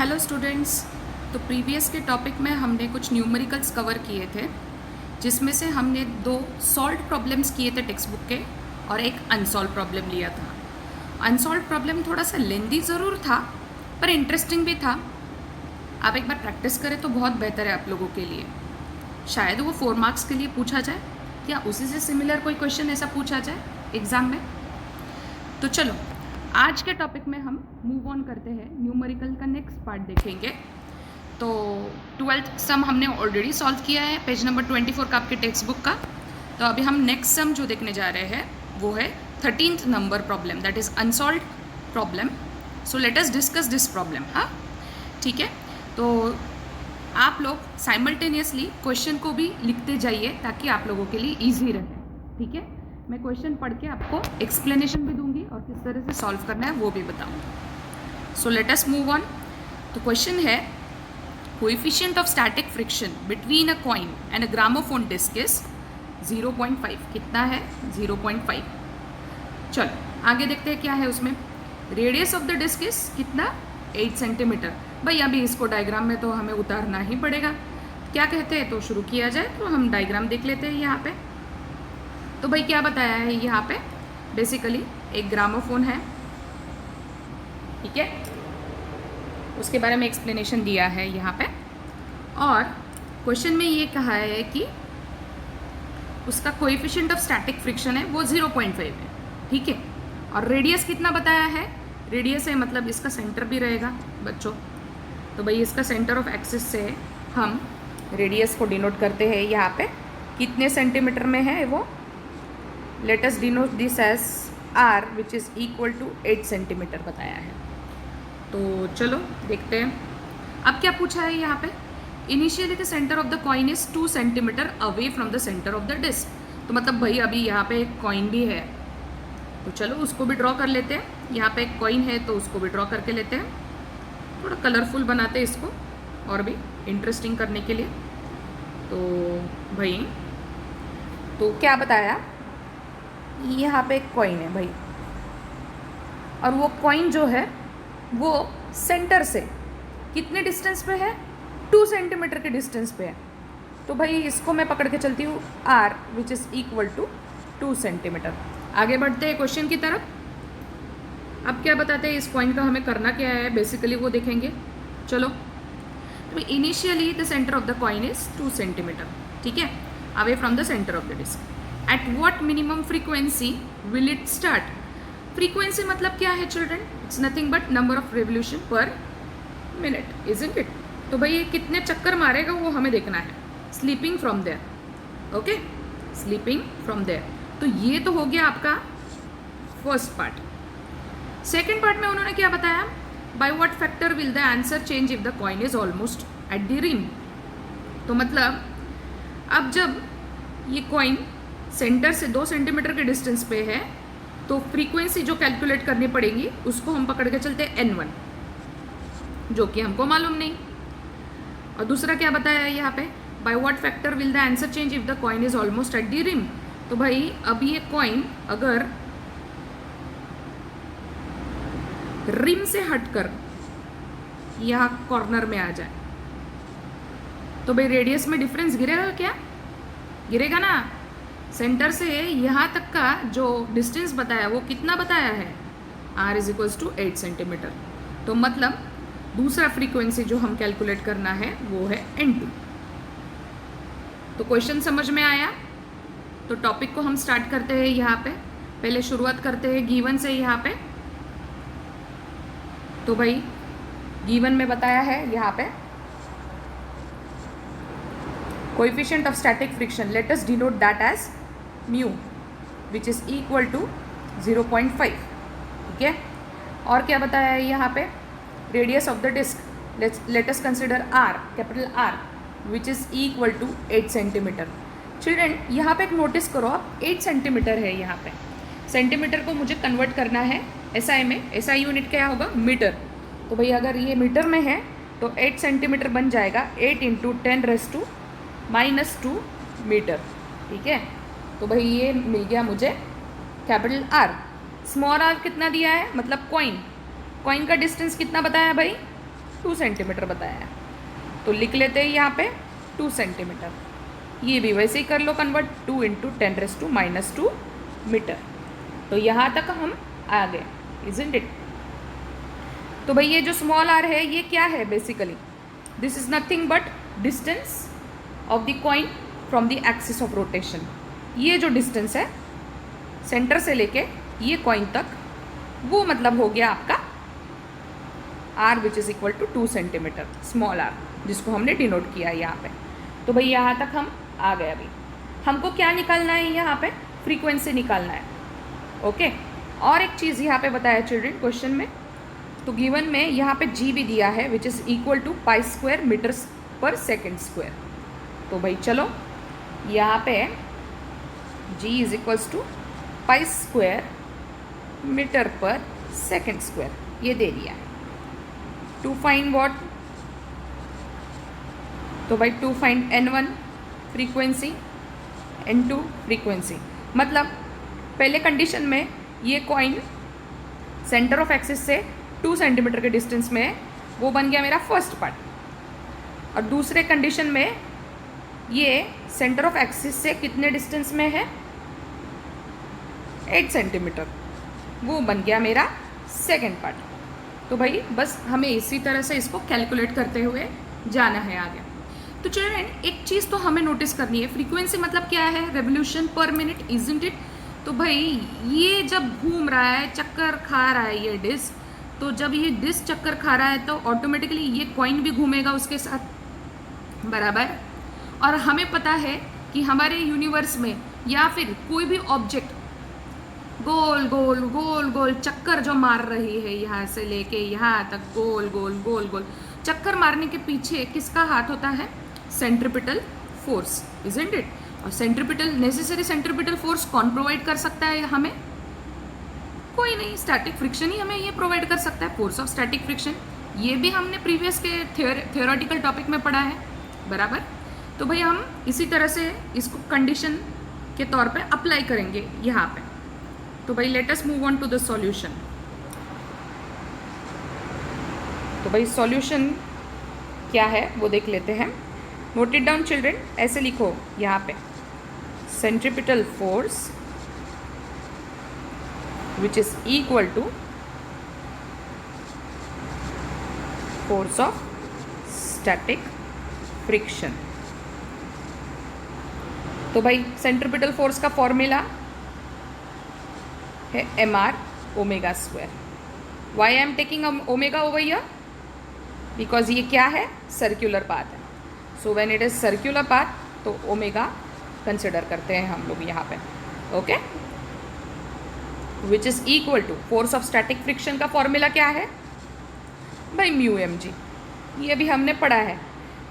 Hello students. तो previous के topic में हमने कुछ न्यूमेरिकल्स कवर किए थे, जिसमें से हमने 2 सॉल्व्ड प्रॉब्लम्स किए थे टेक्स्ट बुक के और एक अनसॉल्व प्रॉब्लम लिया था। अनसॉल्व प्रॉब्लम थोड़ा सा लेंदी ज़रूर था पर इंटरेस्टिंग भी था। आप एक बार प्रैक्टिस करें तो बहुत बेहतर है आप लोगों के लिए। शायद वो 4 मार्क्स के लिए पूछा जाए या उसी से सिमिलर कोई क्वेश्चन ऐसा पूछा जाए एग्ज़ाम में। तो चलो आज के टॉपिक में हम मूव ऑन करते हैं, न्यूमेरिकल का नेक्स्ट पार्ट देखेंगे। तो 12th सम हमने ऑलरेडी सॉल्व किया है, पेज नंबर 24 का आपके टेक्स्ट बुक का। तो अभी हम नेक्स्ट सम जो देखने जा रहे हैं वो है 13th number problem, that is unsolved problem. So let us discuss this problem. हाँ ठीक है, तो आप लोग साइमल्टेनियसली क्वेश्चन को भी लिखते जाइए ताकि आप लोगों के लिए ईजी रहे। ठीक है, मैं क्वेश्चन पढ़ के आपको एक्सप्लेनेशन भी दूंगी और किस तरह से सॉल्व करना है वो भी बताऊंगी। So let us move on. तो क्वेश्चन है coefficient of static friction between a coin and a gramophone disc is 0.5। कितना है? 0.5। चलो आगे देखते हैं क्या है उसमें। Radius of the disc is कितना? 8 सेंटीमीटर। भाई अभी इसको डायग्राम में तो हमें उतारना ही पड़ेगा। क्या कहते हैं, तो शुरू किया जाए। तो हम डायग्राम देख लेते हैं यहाँ पे। तो भाई क्या बताया है यहाँ पे, बेसिकली एक ग्रामोफोन है, ठीक है, उसके बारे में एक्सप्लेनेशन दिया है यहाँ पे। और क्वेश्चन में ये कहा है कि उसका कोएफिशिएंट ऑफ स्टैटिक फ्रिक्शन है वो 0.5 है, ठीक है। और रेडियस कितना बताया है? रेडियस है मतलब इसका सेंटर भी रहेगा बच्चों। तो भाई इसका सेंटर ऑफ एक्सिस से हम रेडियस को डिनोट करते हैं यहाँ पे। कितने सेंटीमीटर में है वो? Let us denote this as r which is equal to 8 centimetre बताया है। तो चलो देखते हैं अब क्या पूछा है यहाँ पे। Initially the centre of the coin is 2 centimetre away from the centre of the disc. तो मतलब भाई अभी यहाँ पे एक कॉइन भी है, तो चलो उसको भी ड्रॉ कर लेते हैं। यहाँ पे एक कॉइन है तो उसको भी ड्रॉ करके लेते हैं। थोड़ा कलरफुल बनाते हैं इसको और भी इंटरेस्टिंग करने के लिए। तो भाई तो क्या बताया, यहाँ पे एक कॉइन है भाई, और वो कॉइन जो है वो सेंटर से कितने डिस्टेंस पे है? 2 सेंटीमीटर के डिस्टेंस पे है। तो भाई इसको मैं पकड़ के चलती हूँ r which is equal to 2 centimetre. आगे बढ़ते हैं क्वेश्चन की तरफ। अब क्या बताते हैं इस कॉइन का हमें करना क्या है, बेसिकली वो देखेंगे। चलो तो initially the centre of the coin is 2 centimetre, ठीक है, away from the centre of the disc. At what minimum frequency will it start? Frequency मतलब क्या है children? It's nothing but number of revolution per minute, isn't it? तो भाई ये कितने चक्कर मारेगा वो हमें देखना है। Sleeping from there, okay, sleeping from there. तो ये तो हो गया आपका फर्स्ट पार्ट। सेकेंड पार्ट में उन्होंने क्या बताया, by what factor will the answer change if the coin is almost at the rim. तो मतलब अब जब ये कॉइन सेंटर से 2 सेंटीमीटर के डिस्टेंस पे है तो फ्रीक्वेंसी जो कैलकुलेट करनी पड़ेगी उसको हम पकड़ के चलते हैं n1, जो कि हमको मालूम नहीं। और दूसरा क्या बताया है यहाँ पे, by what factor will the answer change if the coin is almost at the rim. तो भाई अब ये कॉइन अगर रिम से हटकर यहाँ कॉर्नर में आ जाए तो भाई रेडियस में डिफरेंस गिरेगा क्या? गिरेगा ना। सेंटर से यहाँ तक का जो डिस्टेंस बताया वो कितना बताया है? r is equals to 8 centimetre. तो मतलब दूसरा फ्रीक्वेंसी जो हम कैलकुलेट करना है वो है n2। तो क्वेश्चन समझ में आया? तो टॉपिक को हम स्टार्ट करते हैं यहाँ पे। पहले शुरुआत करते हैं गिवन से यहाँ पे। तो भाई गिवन में बताया है यहाँ पे coefficient of static friction, let us denote that as mu which is equal to 0.5, ठीक है। और क्या बताया है यहाँ पे, radius of the disc, let us consider r, capital R, which is equal to 8 centimetre. Children यहाँ पे एक नोटिस करो आप, 8 सेंटीमीटर है यहाँ पे। सेंटीमीटर को मुझे कन्वर्ट करना है SI में। SI यूनिट क्या होगा? मीटर। तो भाई अगर ये मीटर में है तो 8 सेंटीमीटर बन जाएगा 8 इंटू 10⁻⁻² मीटर, ठीक है। तो भाई ये मिल गया मुझे कैपिटल R। स्मॉल r कितना दिया है, मतलब कॉइन का डिस्टेंस कितना बताया भाई? 2 सेंटीमीटर बताया है, तो लिख लेते हैं यहाँ पे 2 सेंटीमीटर। ये भी वैसे ही कर लो कन्वर्ट, 2 इंटू 10⁻⁻2 मीटर। तो यहाँ तक हम आ गए, इजंट इट। तो भाई ये जो स्मॉल आर है ये क्या है basically, this is nothing but distance of the coin from the axis of rotation. ये जो डिस्टेंस है सेंटर से लेके ये कॉइन तक, वो मतलब हो गया आपका r which is equal to 2 centimetre, small r, जिसको हमने डिनोट किया यहाँ पे। तो भाई यहाँ तक हम आ गए। अभी हमको क्या निकालना है, यहाँ पे फ्रीक्वेंसी निकालना है। ओके, और एक चीज़ यहाँ पे बताया चिल्ड्रन क्वेश्चन में, तो गिवन में यहाँ पे जी भी दिया है which is equal to π² metres per second square. तो भाई चलो यहाँ पे g is equals to π² metre per second square ये दे दिया है। टू फाइंड व्हाट, तो भाई to find n1 frequency, n2 frequency. मतलब पहले कंडीशन में ये कॉइन सेंटर ऑफ एक्सिस से 2 सेंटीमीटर के डिस्टेंस में है, वो बन गया मेरा फर्स्ट पार्ट। और दूसरे कंडीशन में ये सेंटर ऑफ एक्सिस से कितने डिस्टेंस में है, 8 सेंटीमीटर, वो बन गया मेरा सेकेंड पार्ट। तो भाई बस हमें इसी तरह से इसको कैलकुलेट करते हुए जाना है आगे। तो चिल्ड्रन एक चीज़ तो हमें नोटिस करनी है, फ्रीक्वेंसी मतलब क्या है, रेवोल्यूशन पर मिनट, इजंट इट। तो भाई ये जब घूम रहा है, चक्कर खा रहा है ये डिस्क, तो जब ये डिस्क चक्कर खा रहा है तो ऑटोमेटिकली ये कॉइन भी घूमेगा उसके साथ, बराबर। और हमें पता है कि हमारे यूनिवर्स में या फिर कोई भी ऑब्जेक्ट गोल गोल गोल गोल चक्कर जो मार रही है, यहाँ से लेके यहाँ तक गोल गोल गोल गोल चक्कर मारने के पीछे किसका हाथ होता है, सेंट्रिपिटल फोर्स, इजंट इट। और सेंट्रिपिटल, नेसेसरी सेंट्रिपिटल फोर्स कौन प्रोवाइड कर सकता है हमें, कोई नहीं, स्टैटिक फ्रिक्शन ही हमें ये प्रोवाइड कर सकता है, फोर्स ऑफ स्टैटिक फ्रिक्शन। ये भी हमने प्रीवियस के थियोरेटिकल टॉपिक में पढ़ा है, बराबर। तो भाई हम इसी तरह से इसको कंडीशन के तौर पे अप्लाई करेंगे यहाँ पे। तो भाई let us move on to the solution. तो भाई सॉल्यूशन क्या है वो देख लेते हैं। नोट इट डाउन चिल्ड्रन, ऐसे लिखो यहाँ पे, centripetal force which is equal to force of static friction। तो भाई सेंट्रिपिटल फोर्स का फॉर्मूला है mr omega square. Why I am taking omega over here, because ये क्या है, सर्क्यूलर पाथ है। So when it is circular path तो omega consider करते हैं हम लोग यहाँ पे, okay. Which is equal to force of static friction का फॉर्मूला क्या है भाई, म्यू एम जी। ये भी हमने पढ़ा है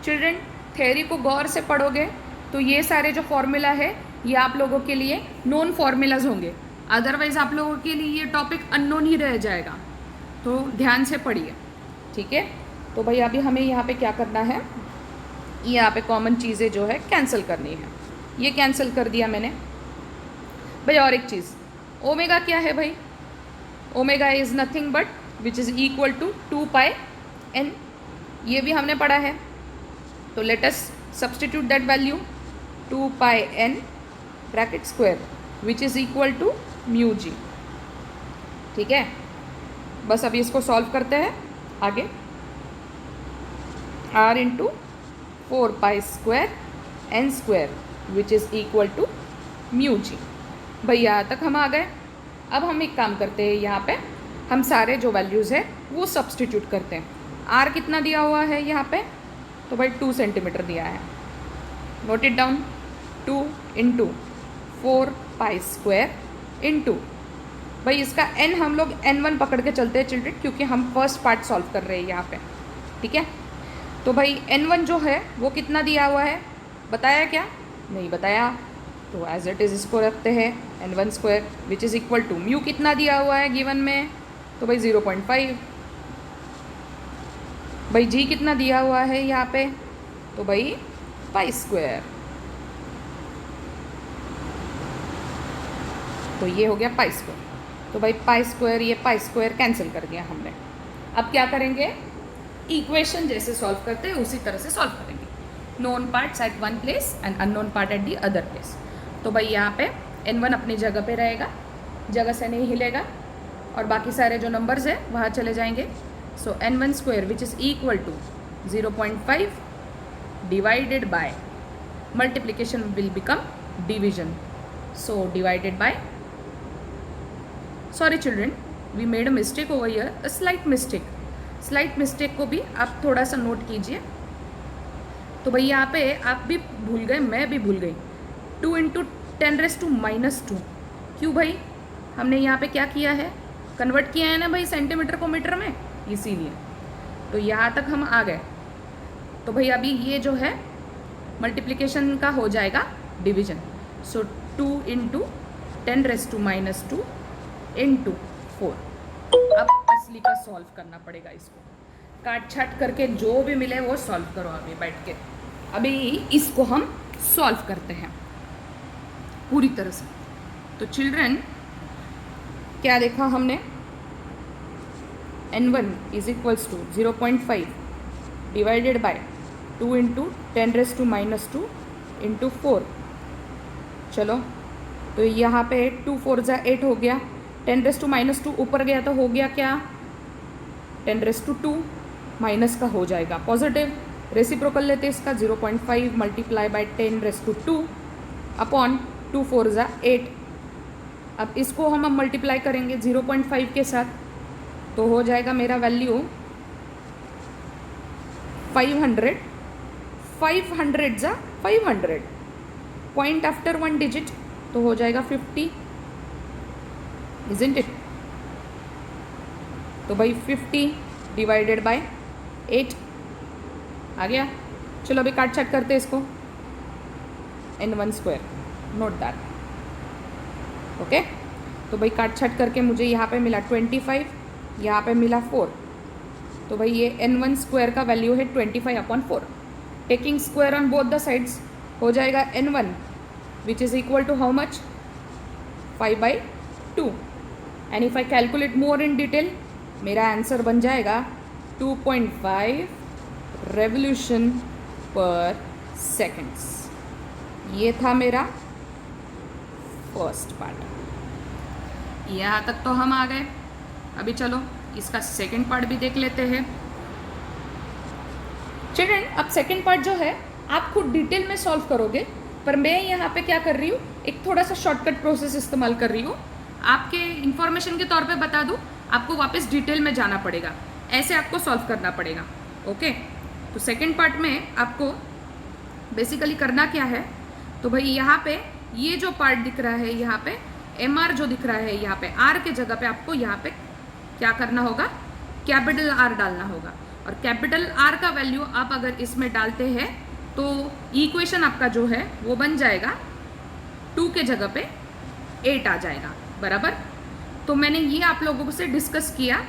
चिल्ड्रन, थ्योरी को गौर से पढ़ोगे तो ये सारे जो फॉर्मूला है ये आप लोगों के लिए नोन फॉर्मूलाज होंगे, अदरवाइज आप लोगों के लिए ये टॉपिक अननोन ही रह जाएगा। तो ध्यान से पढ़िए, ठीक है। तो भाई अभी हमें यहाँ पे क्या करना है, यहाँ पे कॉमन चीज़ें जो है कैंसिल करनी है। ये कैंसिल कर दिया मैंने भाई। और एक चीज़, ओमेगा क्या है भाई, omega is nothing but which is equal to 2πn, ये भी हमने पढ़ा है। तो let us substitute that value, 2πn bracket square which is equal to mu g, ठीक है। बस अभी इसको सॉल्व करते हैं आगे। r into 4π² n square which is equal to mu g. भाई यहाँ तक हम आ गए। अब हम एक काम करते हैं, यहाँ पे हम सारे जो वैल्यूज़ है वो सब्सटीट्यूट करते हैं। r कितना दिया हुआ है यहाँ पे, तो भाई 2 सेंटीमीटर दिया है। Note it down, 2 into 4π² into, भाई इसका n हम लोग n1 पकड़ के चलते हैं चिल्ड्रन, क्योंकि हम फर्स्ट पार्ट सॉल्व कर रहे हैं यहाँ पे, ठीक है। तो भाई n1 जो है वो कितना दिया हुआ है, बताया क्या, नहीं बताया, तो एज इट इज़ इसको रखते हैं n1 square which is equal to mu कितना दिया हुआ है गिवन में, तो भाई 0.5। भाई जी कितना दिया हुआ है यहाँ पे, तो भाई π², तो ये हो गया π²। तो भाई π² ये π² कैंसिल कर दिया हमने। अब क्या करेंगे, इक्वेशन जैसे सॉल्व करते हैं उसी तरह से सॉल्व करेंगे। Known parts at one place and unknown part at the other place. तो भाई यहाँ पे n1 अपनी जगह पे रहेगा, जगह से नहीं हिलेगा, और बाकी सारे जो नंबर्स हैं वहाँ चले जाएंगे। So n1 square which is equal to 0.5 divided by, multiplication will become division, so divided by, sorry children we made a mistake over here, a slight mistake. Slight mistake को भी आप थोड़ा सा नोट कीजिए। तो भाई यहाँ पे आप भी भूल गए, मैं भी भूल गई, 2 इंटू 10⁻²। क्यों भाई, हमने यहाँ पे क्या किया है, कन्वर्ट किया है ना भाई सेंटीमीटर को मीटर में, इसीलिए। तो यहाँ तक हम आ गए। तो भाई अभी ये जो है मल्टीप्लिकेशन का हो जाएगा डिवीजन। सो 2 इंटू 10⁻² इंटू 4। अब असली का सॉल्व करना पड़ेगा इसको, काट छाट करके जो भी मिले वो सॉल्व करो अभी बैठ के। अभी इसको हम सॉल्व करते हैं पूरी तरह से। तो चिल्ड्रन क्या देखा हमने, n1 is equals to 0.5 divided by 2 into 10⁻² into 4। चलो तो यहाँ पे 2 4 जा 8 हो गया, 10⁻² ऊपर गया तो हो गया क्या, 10⁻² माइनस का हो जाएगा पॉजिटिव। रेसिप्रोकल लेते इसका 0.5 मल्टीप्लाई बाय 10⁻² अपॉन 2 4 जा 8। अब इसको हम मल्टीप्लाई करेंगे 0.5 के साथ, तो हो जाएगा मेरा वैल्यू 500, 500 जा 500, पॉइंट आफ्टर 1 डिजिट, तो हो जाएगा 50, इजंट इट। तो भाई 50 डिवाइडेड बाय 8 आ गया। चलो अभी काट छाट करते इसको, n1 square, note that, okay. तो भाई काट छाट करके मुझे यहाँ पे मिला 25, यहाँ पे मिला 4। तो भाई ये n1 स्क्वायर का वैल्यू है 25/4। Taking square on both the sides हो जाएगा n1 which is equal to how much, 5/2। And if I calculate more in detail, मेरा आंसर बन जाएगा 2.5 रेवोल्यूशन पर सेकेंड्स। ये था मेरा फर्स्ट पार्ट। यहाँ तक तो हम आ गए। अभी चलो इसका सेकंड पार्ट भी देख लेते हैं। चिल्ड्रन अब सेकंड पार्ट जो है आप खुद डिटेल में सॉल्व करोगे, पर मैं यहाँ पे क्या कर रही हूँ, एक थोड़ा सा शॉर्टकट प्रोसेस इस्तेमाल कर रही हूँ। आपके इंफॉर्मेशन के तौर पे बता दूँ, आपको वापस डिटेल में जाना पड़ेगा, ऐसे आपको सॉल्व करना पड़ेगा, ओके। तो सेकंड पार्ट में आपको बेसिकली करना क्या है, तो भाई यहाँ पे ये जो पार्ट दिख रहा है, यहाँ पे MR जो दिख रहा है, यहाँ पे R के जगह पे आपको यहाँ पे क्या करना होगा, कैपिटल R डालना होगा। और कैपिटल R का वैल्यू आप अगर इसमें डालते हैं तो इक्वेशन आपका जो है वो बन जाएगा 2 के जगह पे 8 आ जाएगा, बराबर। तो मैंने ये आप लोगों से डिस्कस किया।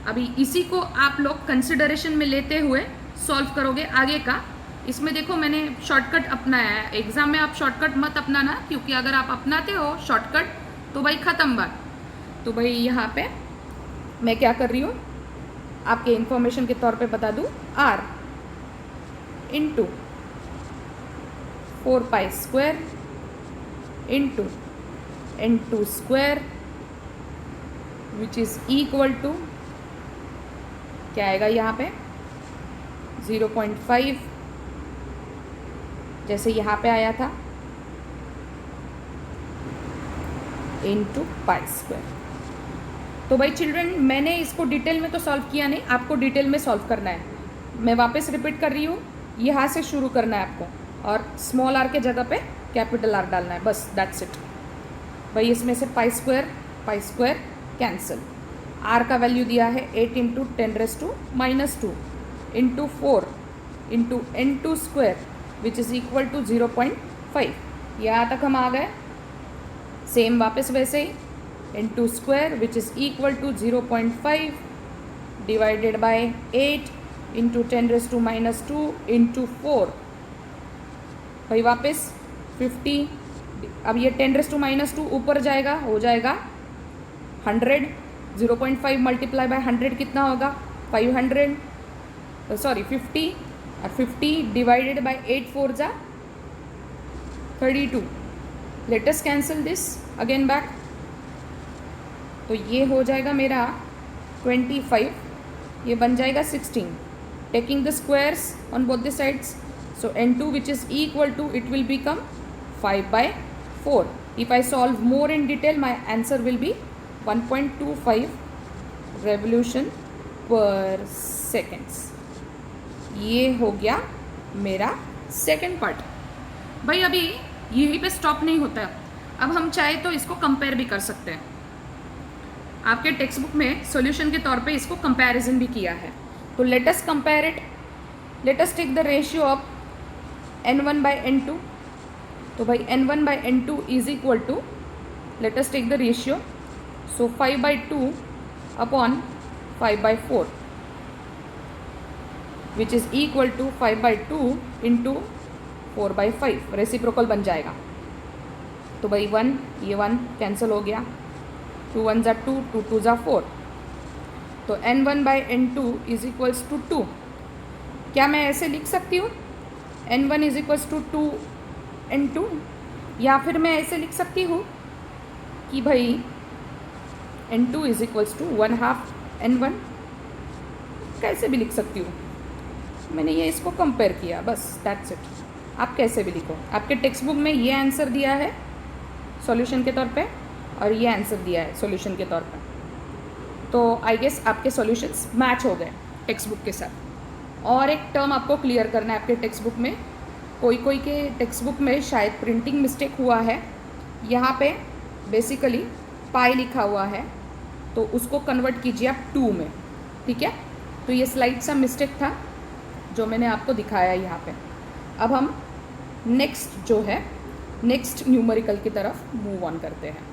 अभी इसी को आप लोग कंसिडरेशन में लेते हुए सॉल्व करोगे आगे का। इसमें देखो मैंने शॉर्टकट अपनाया है, एग्जाम में आप शॉर्टकट मत अपनाना, क्योंकि अगर आप अपनाते हो शॉर्टकट तो भाई ख़त्म बात। तो भाई यहाँ पे मैं क्या कर रही हूँ, आपके इंफॉर्मेशन के तौर पे बता दूँ, R into 4π² into n2 square which is equal to क्या आएगा यहाँ पे 0.5, जैसे यहाँ पे आया था, इंटू π²। तो भाई चिल्ड्रन मैंने इसको डिटेल में तो सॉल्व किया नहीं, आपको डिटेल में सॉल्व करना है। मैं वापस रिपीट कर रही हूँ, यहाँ से शुरू करना है आपको, और स्मॉल r के जगह पे कैपिटल R डालना है, बस दैट्स इट। भाई इसमें से π² कैंसिल, R का वैल्यू दिया है 8 into 10⁻² into 4 into n2 square which is equal to 0.5। यहाँ तक हम आ गए। सेम वापस वैसे ही n2 square which is equal to 0.5 divided by 8 into 10⁻² into 4। भाई वापस 50, अब ये 10⁻² ऊपर जाएगा, हो जाएगा 100। 0.5 मल्टीप्लाई बाय 100 कितना होगा, 500। सॉरी 50 और 50 डिवाइडेड बाय 8 4 जा 32. Let us cancel this again back. तो ये हो जाएगा मेरा 25, ये बन जाएगा 16. Taking the squares on both the sides, so n2 which is equal to, it will become 5/4. If I solve more in detail, my answer will be 1.25 revolution per seconds. ये हो गया मेरा सेकेंड पार्ट. भाई अभी यहीं पे stop नहीं होता है, अब हम चाहे तो इसको कंपेयर भी कर सकते हैं. आपके टेक्स्ट बुक में सॉल्यूशन के तौर पे इसको कंपैरिजन भी किया है. तो let us compare it. Let us take the ratio of n1 by n2. तो भाई n1 by n2 is equal to, let us take the ratio, so 5/2 upon 5/4 which is equal to 5/2 into 4/5. Reciprocal बन जाएगा. तो भाई 1, ये 1 cancel हो गया, 2 1 जा 2, 2 2 जा 4. तो n1 by n2 is equals to 2. क्या मैं ऐसे लिख सकती हूँ n1 is equals to 2 n2, या फिर मैं ऐसे लिख सकती हूँ कि भाई n2 is equals to 1/2 n1. कैसे भी लिख सकती हूँ, मैंने ये इसको कंपेयर किया, बस दैट्स इट. आप कैसे भी लिखो. आपके टेक्स्ट बुक में ये आंसर दिया है सॉल्यूशन के तौर पे और ये आंसर दिया है सॉल्यूशन के तौर पे. तो आई गेस आपके सॉल्यूशंस मैच हो गए टेक्स्ट बुक के साथ. और एक टर्म आपको क्लियर करना है आपके टेक्स्ट बुक में. कोई के टेक्स्ट बुक में शायद प्रिंटिंग मिस्टेक हुआ है. यहाँ पे बेसिकली पाई लिखा हुआ है, तो उसको कन्वर्ट कीजिए आप 2 में. ठीक है. तो ये स्लाइड सा मिस्टेक था जो मैंने आपको दिखाया यहाँ पे. अब हम नेक्स्ट जो है, नेक्स्ट न्यूमेरिकल की तरफ मूव ऑन करते हैं.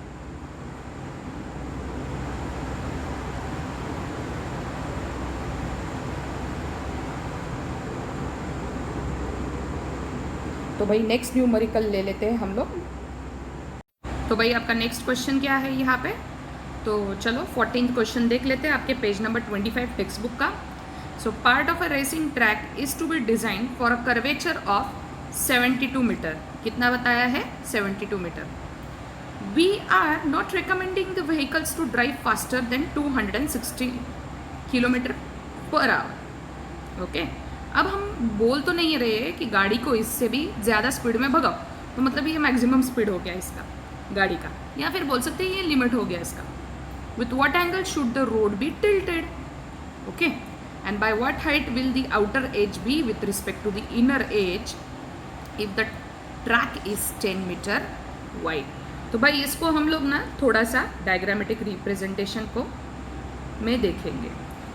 तो भाई नेक्स्ट न्यूमेरिकल ले लेते हैं हम लोग. तो भाई आपका नेक्स्ट क्वेश्चन क्या है यहाँ पे. तो चलो 14th क्वेश्चन देख लेते हैं आपके पेज नंबर 25 टेक्स्ट बुक का. So part of a racing track is to be design for a curvature of 72 metre. कितना बताया है? 72 metre. We are not recommending the vehicles to drive faster than 260 kilometre per hour. Okay. अब हम बोल तो नहीं रहे कि गाड़ी को इससे भी ज़्यादा स्पीड में भगाओ, तो मतलब ये मैक्सिमम स्पीड हो गया इसका गाड़ी का, या फिर बोल सकते हैं ये लिमिट हो गया इसका. With what angle should the road be tilted. Okay. And by what height will the outer edge be with respect to the inner edge if the track is 10 metre wide. तो भाई इसको हम लोग ना थोड़ा सा डायग्रामेटिक रिप्रेजेंटेशन को में देखेंगे.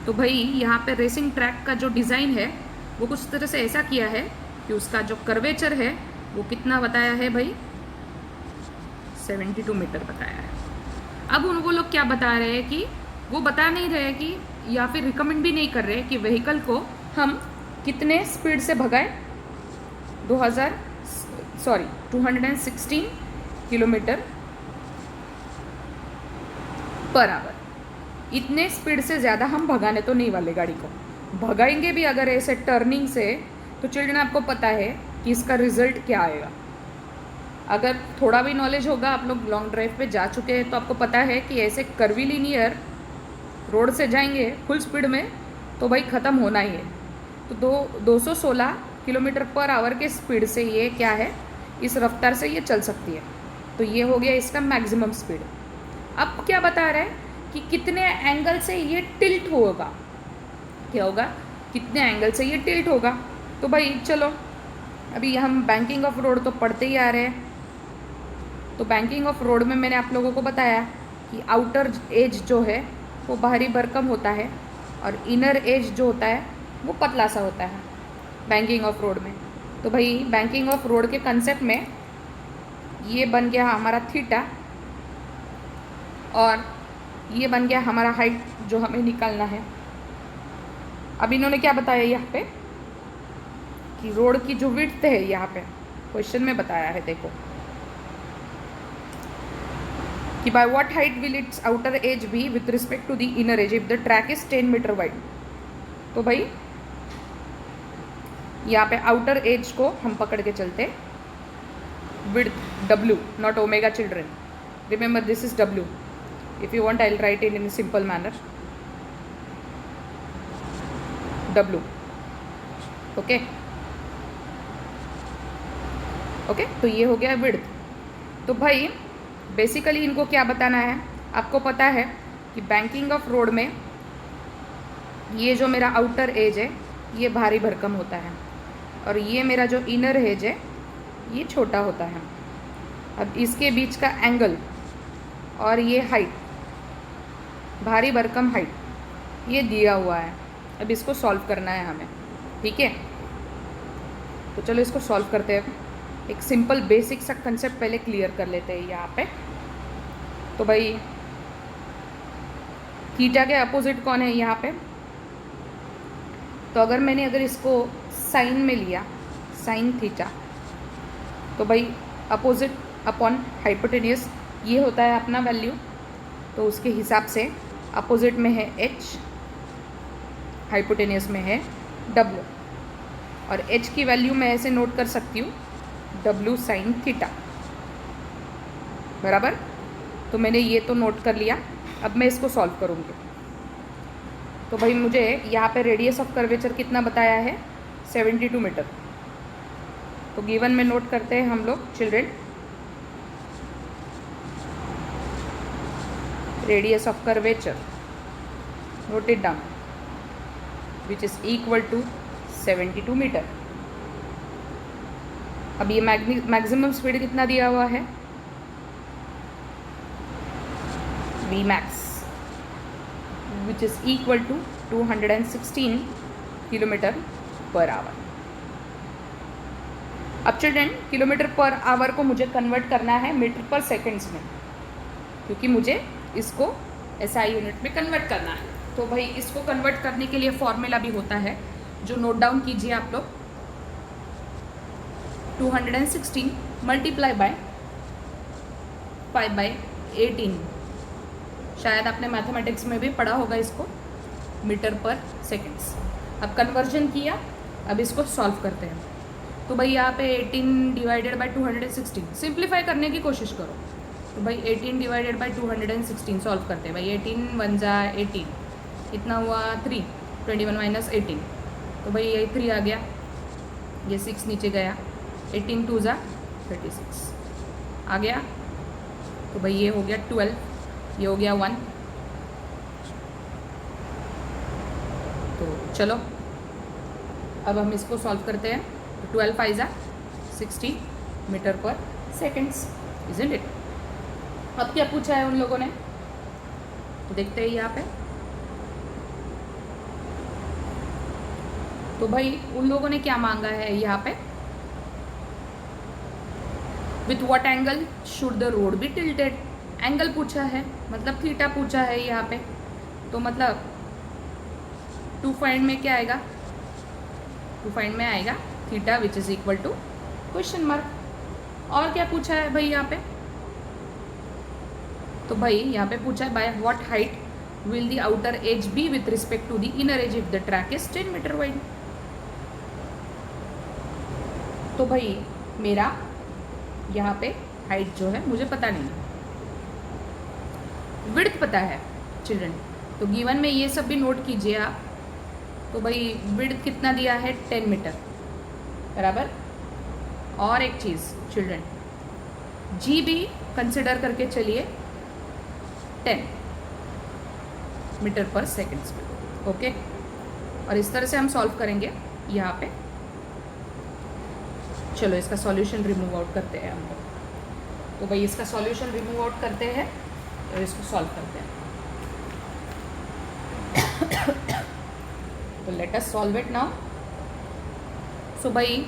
तो भाई यहाँ पे रेसिंग ट्रैक का जो डिज़ाइन है वो कुछ तरह से ऐसा किया है कि उसका जो कर्वेचर है वो कितना बताया है भाई? 72 मीटर बताया है. अब वो लोग क्या बता रहे हैं कि वो बता नहीं रहे कि, या फिर रिकमेंड भी नहीं कर रहे कि व्हीकल को हम कितने स्पीड से भगाएं. 216 किलोमीटर पर आवर. इतने स्पीड से ज़्यादा हम भगाने तो नहीं वाले गाड़ी को. भगाएंगे भी अगर ऐसे टर्निंग से, तो चिल्ड्रन आपको पता है कि इसका रिजल्ट क्या आएगा. अगर थोड़ा भी नॉलेज होगा, आप लोग लॉन्ग ड्राइव पे जा चुके हैं, तो आपको पता है कि ऐसे कर्वीलिनियर रोड से जाएंगे फुल स्पीड में तो भाई ख़त्म होना ही है. तो 216 किलोमीटर पर आवर के स्पीड से ये क्या है, इस रफ्तार से ये चल सकती है. तो ये हो गया इसका मैक्सिमम स्पीड. अब क्या बता रहा है कि कितने एंगल से ये टिल्ट होगा. क्या होगा? कितने एंगल से ये टिल्ट होगा. तो भाई चलो, अभी हम बैंकिंग ऑफ रोड तो पढ़ते ही आ रहे हैं. तो बैंकिंग ऑफ रोड में मैंने आप लोगों को बताया कि आउटर एज जो है वो बाहरी भरकम होता है और इनर एज जो होता है वो पतला सा होता है बैंकिंग ऑफ रोड में. तो भाई बैंकिंग ऑफ रोड के कंसेप्ट में ये बन गया हमारा थीटा, और ये बन गया हमारा हाइट जो हमें निकालना है. अब इन्होंने क्या बताया यहाँ पे कि रोड की जो विड्थ है, यहाँ पे क्वेश्चन में बताया है, देखो कि by what height will its outer edge be with respect to the inner edge if the track is 10 metre wide. तो भाई यहाँ पे आउटर एज को हम पकड़ के चलते, width W, not omega children. Remember this is W. If you want I'll write it in a simple manner. W. Okay okay, तो ये हो गया विड्थ। तो भाई बेसिकली इनको क्या बताना है, आपको पता है कि बैंकिंग ऑफ रोड में ये जो मेरा आउटर एज है ये भारी भरकम होता है और ये मेरा जो इनर एज है ये छोटा होता है। अब इसके बीच का एंगल और ये हाइट, भारी भरकम हाइट ये दिया हुआ है। अब इसको सॉल्व करना है हमें, ठीक है। तो चलो इसको सॉल्व करते हैं। एक सिंपल बेसिक सा कंसेप्ट पहले क्लियर कर लेते हैं यहाँ पे। तो भाई थीटा के अपोजिट कौन है यहाँ पे, तो अगर इसको साइन में लिया, साइन थीटा, तो भाई अपोजिट अपॉन हाइपोटेन्यूस ये होता है अपना वैल्यू। तो उसके हिसाब से अपोजिट में है h, हाइपोटेन्यूस में है w, और h की वैल्यू मैं ऐसे नोट कर सकती हूँ w साइन थीटा, बराबर। तो मैंने ये तो नोट कर लिया। अब मैं इसको सॉल्व करूँगी। तो भाई मुझे यहाँ पे रेडियस ऑफ कर्वेचर कितना बताया है, 72 मीटर। तो गिवन में नोट करते हैं हम लोग children, radius of curvature, note it down, which is equal to 72 metre. अब ये मैक्सिमम स्पीड कितना दिया हुआ है, V max, which is equal to 216 kilometre per hour. अब चिल्ड्रेन किलोमीटर पर आवर को मुझे कन्वर्ट करना है मीटर पर सेकंड्स में, क्योंकि मुझे इसको एसआई यूनिट में कन्वर्ट करना है। तो भाई इसको कन्वर्ट करने के लिए फॉर्मूला भी होता है, जो नोट डाउन कीजिए आप लोग। 216 मल्टीप्लाई बाय 5/18, शायद आपने मैथमेटिक्स में भी पढ़ा होगा इसको, मीटर पर सेकंड्स। अब कन्वर्जन किया, अब इसको सॉल्व करते हैं। तो भाई यहाँ पे 18 डिवाइडेड बाय 216, सिंप्लीफाई करने की कोशिश करो। तो भाई 18 डिवाइडेड बाय 216 सॉल्व करते हैं। भाई 18 1 जा 18, इतना हुआ 3, 21 माइनस 18, तो भाई ये 3 आ गया, ये 6 नीचे गया, 18 2 जा 36 आ गया। तो भाई ये हो गया 12, ये हो गया 1। तो चलो अब हम इसको सॉल्व करते हैं। 12 5 जा 60 metre per seconds, isn't it. अब क्या पूछा है उन लोगों ने, तो देखते हैं यहाँ पे। तो भाई उन लोगों ने क्या मांगा है यहाँ पे, with what angle should the road be tilted. Angle पूछा है, मतलब थीटा पूछा है यहाँ पे। तो मतलब टू फाइंड में क्या आएगा, टू फाइंड में आएगा theta which is equal to question mark. और क्या पूछा है भाई यहाँ पे, तो भाई यहाँ पे पूछा है by what height will the outer edge be with respect to the inner edge if the track is 10 metre wide. तो भाई मेरा यहाँ पे हाइट जो है मुझे पता नहीं, विड्थ पता है चिल्ड्रन। तो गिवन में ये सब भी नोट कीजिए आप। तो भाई विड्थ कितना दिया है, 10 मीटर, बराबर। और एक चीज़ चिल्ड्रन, जी भी कंसिडर करके चलिए 10 मीटर पर सेकेंड्स में, ओके। और इस तरह से हम सॉल्व करेंगे यहाँ पे। चलो इसका सॉल्यूशन रिमूव आउट करते हैं हम लोग। तो भाई इसका सॉल्यूशन रिमूव आउट करते हैं और इसको सॉल्व करते हैं। तो let us solve it now. So भाई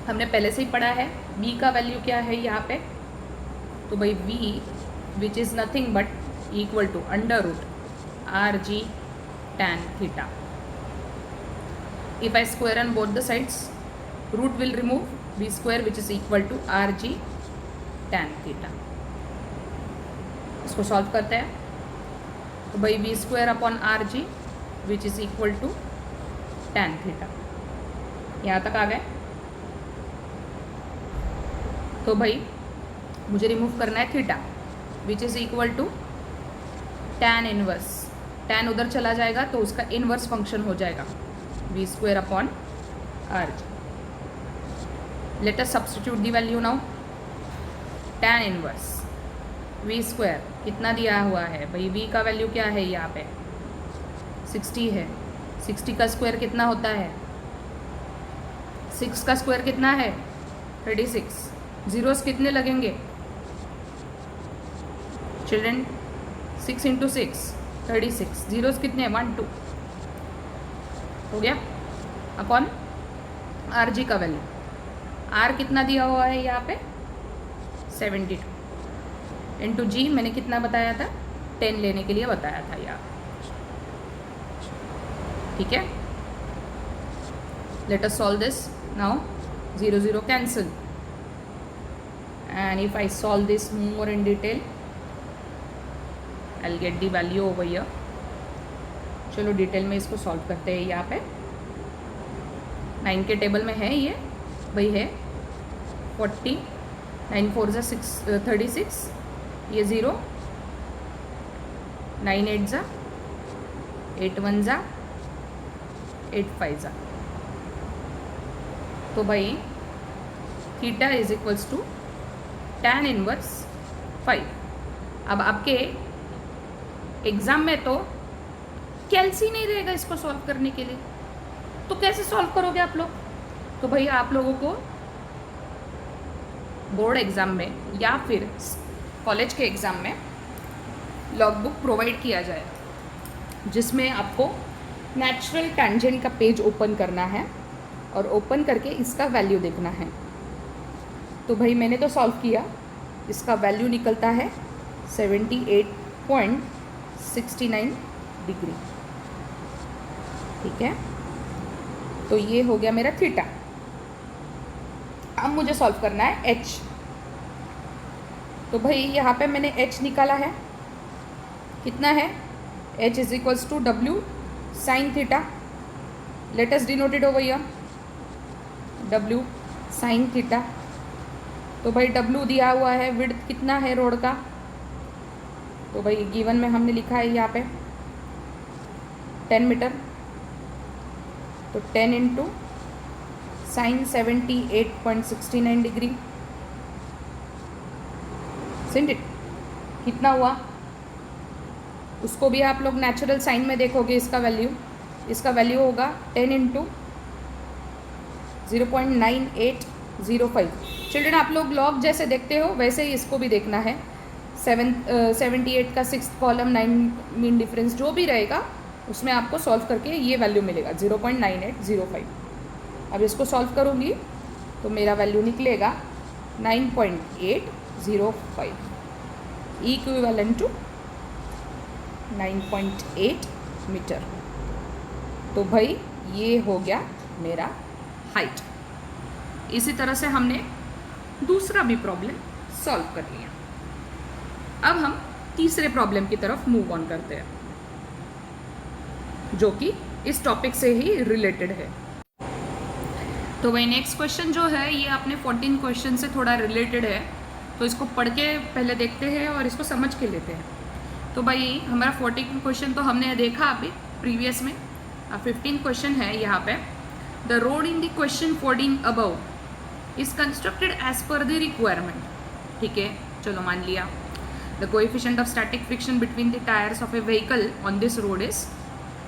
हमने पहले से ही पढ़ा है b का वैल्यू क्या है यहाँ पे। तो भाई v which is nothing but equal to under root rg tan theta. If I square on both the sides, root will remove, b square which is equal to rg tan theta. इसको solve करते हैं। तो भाई b square upon rg which is equal to tan theta. यहाँ तक आ गए। तो भाई मुझे रिमूव करना है theta which is equal to tan inverse. tan उधर चला जाएगा तो उसका इनवर्स फंक्शन हो जाएगा v² upon r। Let us substitute the value now. tan inverse v² कितना दिया हुआ है भाई, v का वैल्यू क्या है यहाँ पे 60 है। 60 का स्क्वायर कितना होता है, 6 का स्क्वायर कितना है 36। जीरोस कितने लगेंगे चिल्ड्रन, 6 इंटू 6 36। जीरोस कितने 1 2 हो गया अपॉन आर जी का वैल्यू। आर कितना दिया हुआ है यहाँ पे 72 इंटू जी मैंने कितना बताया था 10 लेने के लिए बताया था यार, ठीक है। Late us solve this now. 0 0 cancel and if I solve this more in detail I'll get the value over here। चलो डिटेल में इसको सॉल्व करते हैं। यहाँ पे 9 के टेबल में है ये वही है 40, 9 4 जा 36, ये 0, 9 8 जा 8 1 जा 8 5 जा। तो भाई theta is equals to tan inverse 5। अब आपके एग्ज़ाम में तो कैल्सी नहीं रहेगा इसको सॉल्व करने के लिए, तो कैसे सॉल्व करोगे आप लोग। तो भैया आप लोगों को बोर्ड एग्ज़ाम में या फिर कॉलेज के एग्ज़ाम में लॉगबुक प्रोवाइड किया जाए जिसमें आपको नेचुरल टेंजेंट का पेज ओपन करना है और ओपन करके इसका वैल्यू देखना है। तो भाई मैंने तो सॉल्व किया, इसका वैल्यू निकलता है 78.69 डिग्री, ठीक है। तो ये हो गया मेरा थीटा। अब मुझे सॉल्व करना है एच। तो भाई यहाँ पे मैंने एच निकाला है, कितना है H is equals to W sine theta. Let us denote it over here W sine theta. तो भाई डब्ल्यू दिया हुआ है, विड्थ कितना है रोड का, तो भाई गिवन में हमने लिखा है यहाँ पे 10 मीटर। तो 10 into sine 78.69 degree send it कितना हुआ, उसको भी आप लोग नेचुरल साइन में देखोगे। इसका वैल्यू होगा 10 इंटू 0.9805। चिल्ड्रन आप लोग लॉग जैसे देखते हो वैसे ही इसको भी देखना है। 78 का 6th कॉलम 9 मीन डिफरेंस जो भी रहेगा उसमें आपको सॉल्व करके ये वैल्यू मिलेगा 0.9805। अब इसको सॉल्व करूँगी तो मेरा वैल्यू निकलेगा 9.805 इक्विवेलेंट टू 9.8 मीटर। तो भाई ये हो गया मेरा हाइट। इसी तरह से हमने दूसरा भी प्रॉब्लम सॉल्व कर लिया। अब हम तीसरे प्रॉब्लम की तरफ मूव ऑन करते हैं जो कि इस टॉपिक से ही रिलेटेड है। तो वही नेक्स्ट क्वेश्चन जो है ये अपने 14 क्वेश्चन से थोड़ा रिलेटेड है, तो इसको पढ़ के पहले देखते हैं और इसको समझ के लेते हैं। तो भाई हमारा 14 क्वेश्चन तो हमने देखा अभी प्रीवियस में। 15 क्वेश्चन है यहाँ पे। The road in the question 14 above is constructed as per the requirement, ठीक है। चलो मान लिया the coefficient of static friction between the tyres of a vehicle on this road is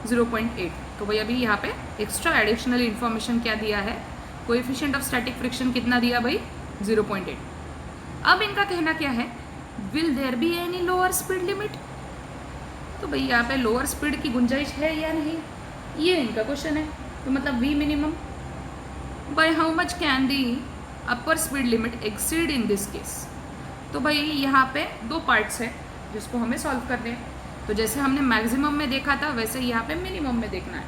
0.8। तो भाई अभी यहाँ पे एक्स्ट्रा एडिशनल इन्फॉर्मेशन क्या दिया है, कोएफिशिएंट ऑफ स्टैटिक फ्रिक्शन कितना दिया भाई 0.8। अब इनका कहना क्या है, will there be any lower speed limit. तो भाई यहाँ पे लोअर स्पीड की गुंजाइश है या नहीं, ये इनका क्वेश्चन है। तो मतलब V minimum by how much can the upper speed limit exceed in this case. तो भाई यहाँ पे दो पार्ट्स है जिसको हमें सॉल्व करने हैं। तो जैसे हमने मैक्सिमम में देखा था वैसे यहाँ पे मिनिमम में देखना है।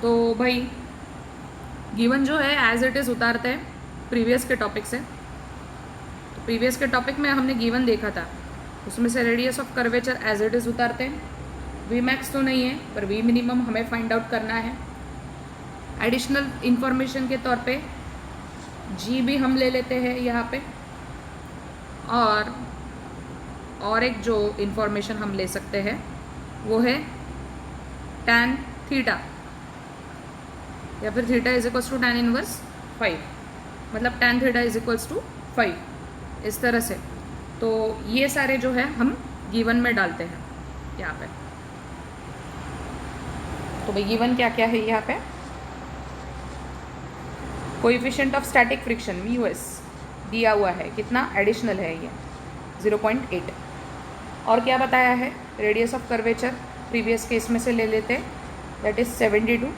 तो भाई गिवन जो है एज इट इज़ उतारते हैं प्रीवियस के टॉपिक से। तो प्रीवियस के टॉपिक में हमने गिवन देखा था, उसमें से radius of curvature as it is उतारते हैं। वी मैक्स तो नहीं है पर वी मिनिमम हमें फाइंड आउट करना है। एडिशनल इंफॉर्मेशन के तौर पे जी भी हम ले लेते हैं यहाँ पे, और एक जो इंफॉर्मेशन हम ले सकते हैं वो है tan थीटा, या फिर theta is equals to tan inverse 5, मतलब tan theta is equals to 5, इस तरह से। तो ये सारे जो है हम गिवन में डालते हैं यहाँ पे। तो भाई गिवन क्या क्या है यहाँ पे, coefficient of static friction mu s दिया हुआ है, कितना एडिशनल है ये 0.8, और क्या बताया है, radius of curvature previous case में से ले लेते हैं, दैट इज 72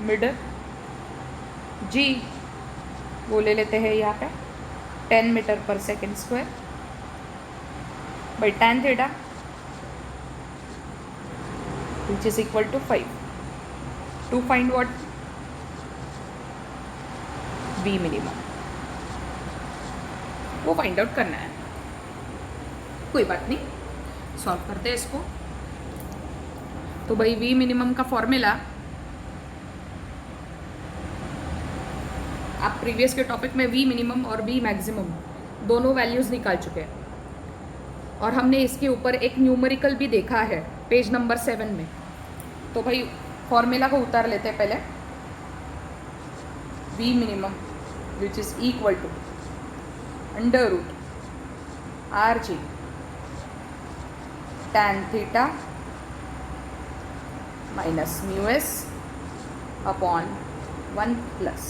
मीटर। जी वो ले लेते हैं यहाँ पे 10 metre per second square by tan theta which is equal to 5 to find what, V minimum, वो फाइंड आउट करना है। कोई बात नहीं, सॉल्व करते हैं इसको। तो भाई V मिनिमम का फॉर्मूला आप प्रीवियस के टॉपिक में V मिनिमम और V मैक्सिमम दोनों वैल्यूज़ निकाल चुके हैं, और हमने इसके ऊपर एक न्यूमेरिकल भी देखा है पेज नंबर 7 में। तो भाई फॉर्मूला को उतार लेते हैं पहले, V minimum which is equal to under root RG tan theta minus mu s upon 1 plus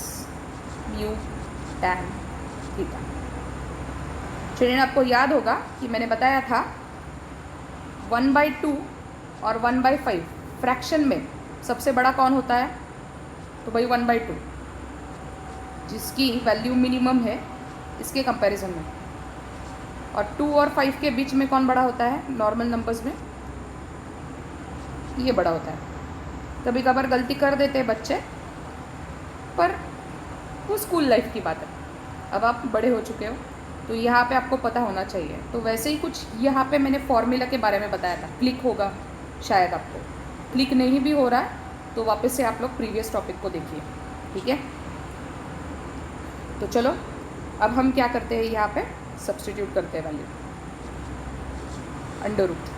mu tan theta. चलिए, आपको याद होगा कि मैंने बताया था 1/2 और 1/5 फ्रैक्शन में सबसे बड़ा कौन होता है, तो भाई 1/2, जिसकी वैल्यू मिनिमम है इसके कंपैरिजन में, और 2 और 5 के बीच में कौन बड़ा होता है, नॉर्मल नंबर्स में ये बड़ा होता है। कभी कभार गलती कर देते हैं बच्चे, पर वो स्कूल लाइफ की बात है, अब आप बड़े हो चुके हो तो यहाँ पे आपको पता होना चाहिए। तो वैसे ही कुछ यहाँ पे मैंने फॉर्मूला के बारे में बताया था, क्लिक होगा शायद आपको, क्लिक नहीं भी हो रहा है तो वापस से आप लोग प्रीवियस टॉपिक को देखिए, ठीक है। तो चलो अब हम क्या करते हैं, यहाँ पे सब्स्टिट्यूट करते हैं वैल्यू, अंडर रूट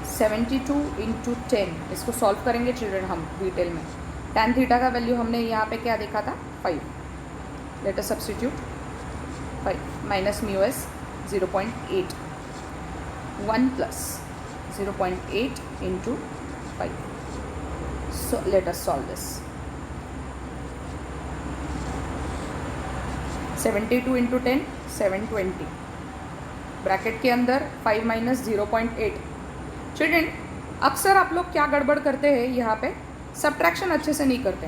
72 इंटू 10, इसको सॉल्व करेंगे चिल्ड्रन हम डिटेल में। tan थीटा का वैल्यू हमने यहाँ पे क्या देखा था, 5, let us substitute 5 minus mu S 0.8, 1 plus 0.8 into 5, so let us solve this। 72 into 10 720, bracket के अंदर 5 माइनस 0.8। चिल्ड्रन अक्सर आप लोग क्या गड़बड़ करते हैं, यहाँ पे सब्ट्रैक्शन अच्छे से नहीं करते,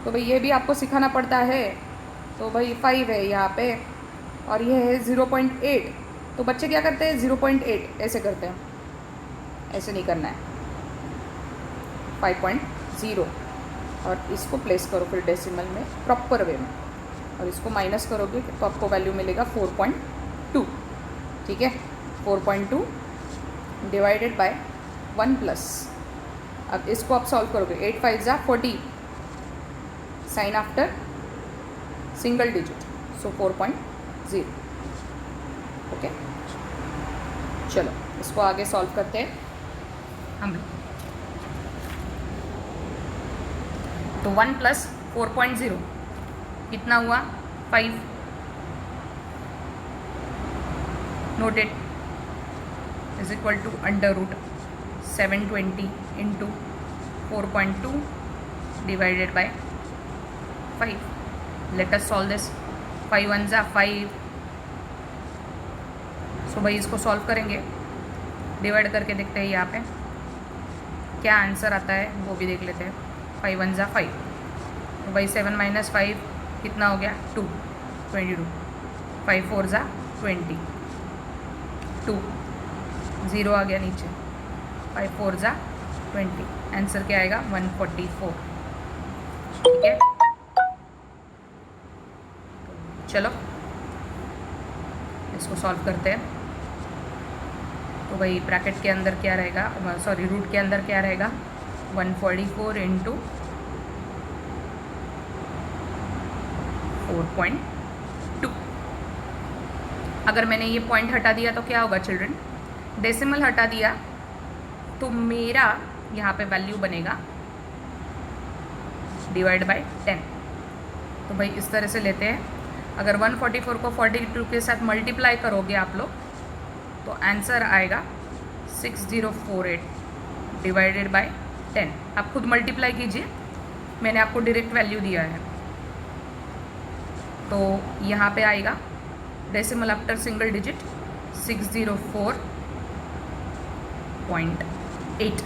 तो भाई ये भी आपको सिखाना पड़ता है। तो भाई 5 है यहाँ पे और ये है 0.8, तो बच्चे क्या करते हैं 0.8 ऐसे करते हैं, ऐसे नहीं करना है, 5.0, और इसको प्लेस करो फिर डेसिमल में प्रॉपर वे में, और इसको माइनस करोगे तो आपको वैल्यू मिलेगा 4.2, ठीक है। 4.2 डिवाइडेड बाय 1 प्लस, अब इसको आप सॉल्व करोगे, 8 5 जा 40, साइन आफ्टर सिंगल डिजिट, सो 4.0, ओके। चलो इसको आगे सॉल्व करते हैं हम लोग। तो 1 प्लस 4.0 कितना हुआ, 5, noted, is equal to under root 720 into 4.2 divided by 5। Let us solve this, 5 1 जा 5, सो भाई इसको सॉल्व करेंगे, डिवाइड करके देखते हैं यहाँ पे क्या आंसर आता है, वो भी देख लेते हैं। 5 1 जा 5, तो भाई 7 माइनस 5 कितना हो गया, 2, 22, 5 4 जा 20, 2 0 आ गया नीचे, 5 4 जा 20, आंसर क्या आएगा 144, ठीक है। चलो इसको सॉल्व करते हैं। तो भाई ब्रैकेट के अंदर क्या रहेगा, सॉरी रूट के अंदर क्या रहेगा, 144 इंटू 24.2। अगर मैंने ये पॉइंट हटा दिया तो क्या होगा चिल्ड्रन, डेसिमल हटा दिया तो मेरा यहाँ पे वैल्यू बनेगा डिवाइड बाय 10। तो भाई इस तरह से लेते हैं, अगर 144 को 42 के साथ मल्टीप्लाई करोगे आप लोग तो आंसर आएगा 6048 डिवाइडेड बाय 10। आप खुद मल्टीप्लाई कीजिए, मैंने आपको डायरेक्ट वैल्यू दिया है। तो यहाँ पे आएगा डेसिमल आफ्टर सिंगल डिजिट 604.8।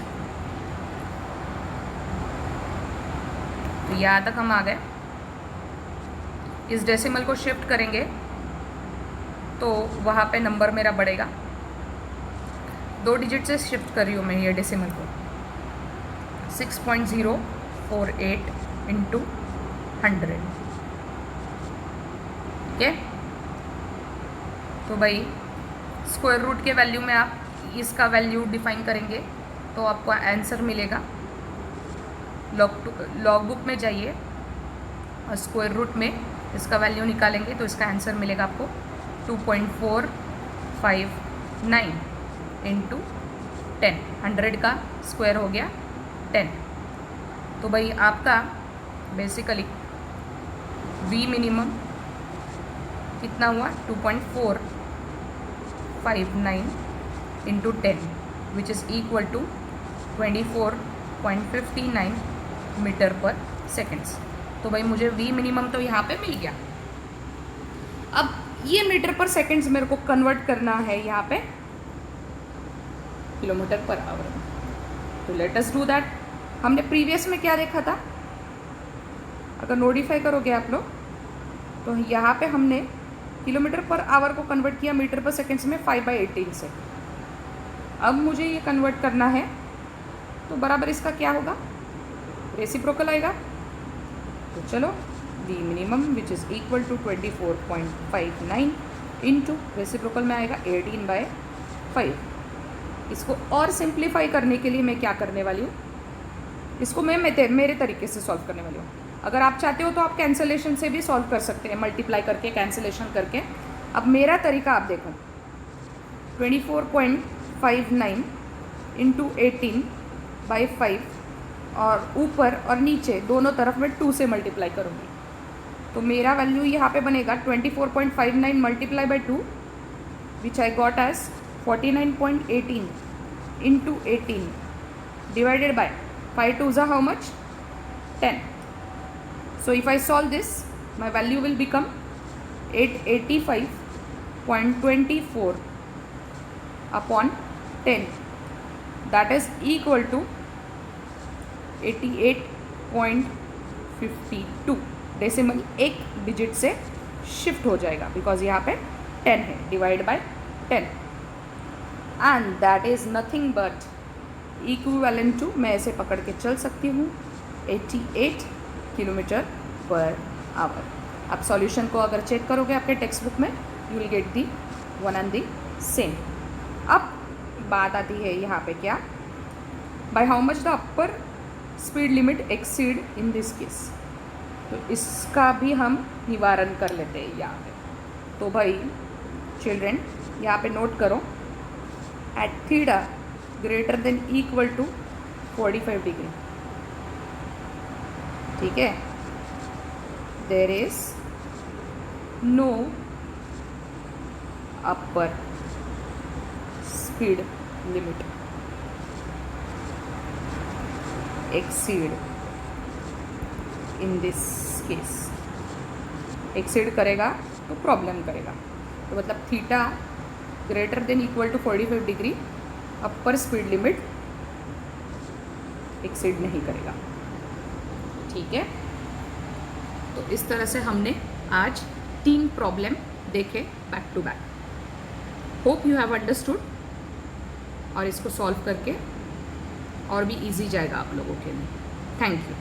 तो यहाँ तक हम आ गए। इस डेसिमल को शिफ्ट करेंगे तो वहाँ पे नंबर मेरा बढ़ेगा। 2 डिजिट से शिफ्ट कर रही हूँ मैं ये डेसिमल को, 6.048 इंटू 100। ठीक है, तो भाई स्क्वायर रूट के वैल्यू में आप इसका वैल्यू डिफाइन करेंगे तो आपको आंसर मिलेगा। लॉग बुक में जाइए और स्क्वायर रूट में इसका वैल्यू निकालेंगे तो इसका आंसर मिलेगा आपको 2.459 इंटू 10। 100 का स्क्वायर हो गया 10। तो भाई आपका बेसिकली वी मिनिमम कितना हुआ, 2.459 into 10 which is equal to 24.59 metre per seconds. तो भाई मुझे वी मिनिमम तो यहाँ पे मिल गया। अब ये मीटर पर सेकेंड्स मेरे को कन्वर्ट करना है यहाँ पे किलोमीटर पर आवर। तो लेट अस डू दैट। हमने प्रीवियस में क्या देखा था, अगर नोटिफाई करोगे आप लोग तो यहाँ पे हमने किलोमीटर पर आवर को कन्वर्ट किया मीटर पर सेकेंड्स में 5/18 से। अब मुझे ये कन्वर्ट करना है तो बराबर इसका क्या होगा, रेसिप्रोकल आएगा। तो चलो V minimum which is equal to 24.59 into reciprocal में आएगा 18/5। इसको और सिंप्लीफाई करने के लिए मैं क्या करने वाली हूँ, इसको मैं मेरे तरीके से सॉल्व करने वाली हूँ। अगर आप चाहते हो तो आप कैंसलेशन से भी सॉल्व कर सकते हैं, मल्टीप्लाई करके कैंसलेशन करके। अब मेरा तरीका आप देखो, 24.59 इंटू 18/5 और ऊपर और नीचे दोनों तरफ मैं 2 से मल्टीप्लाई करूँगी। तो मेरा वैल्यू यहाँ पे बनेगा 24.59 multiply by 2 which I got as 49.18 into 18 divided by 5 2 is how much, 10. So if I solve this, my value will become 885.24 upon 10. That is equal to 88.52। Decimal एक डिजिट से शिफ्ट हो जाएगा बिकॉज यहाँ पे 10 है, divide by 10 and that is nothing but equivalent to, मैं ऐसे पकड़ के चल सकती हूँ 88 किलोमीटर पर आवर। आप सॉल्यूशन को अगर चेक करोगे आपके टेक्स्ट बुक में you will get the one and the same. अब बात आती है यहाँ पे क्या, bye how much the upper speed limit exceed in this case. तो इसका भी हम निवारण कर लेते हैं यहाँ पे। तो भाई चिल्ड्रेन यहाँ पे नोट करो, at theta greater than equal to 45 degree, ठीक है, there is no upper speed limit exceed in this case. Exceed करेगा तो प्रॉब्लम करेगा, तो मतलब theta greater than equal to 45 degree upper speed limit exceed नहीं करेगा। ठीक है, तो इस तरह से हमने आज 3 प्रॉब्लम देखे back to back. Hope you have understood, और इसको सॉल्व करके और भी इजी जाएगा आप लोगों के लिए। Thank you.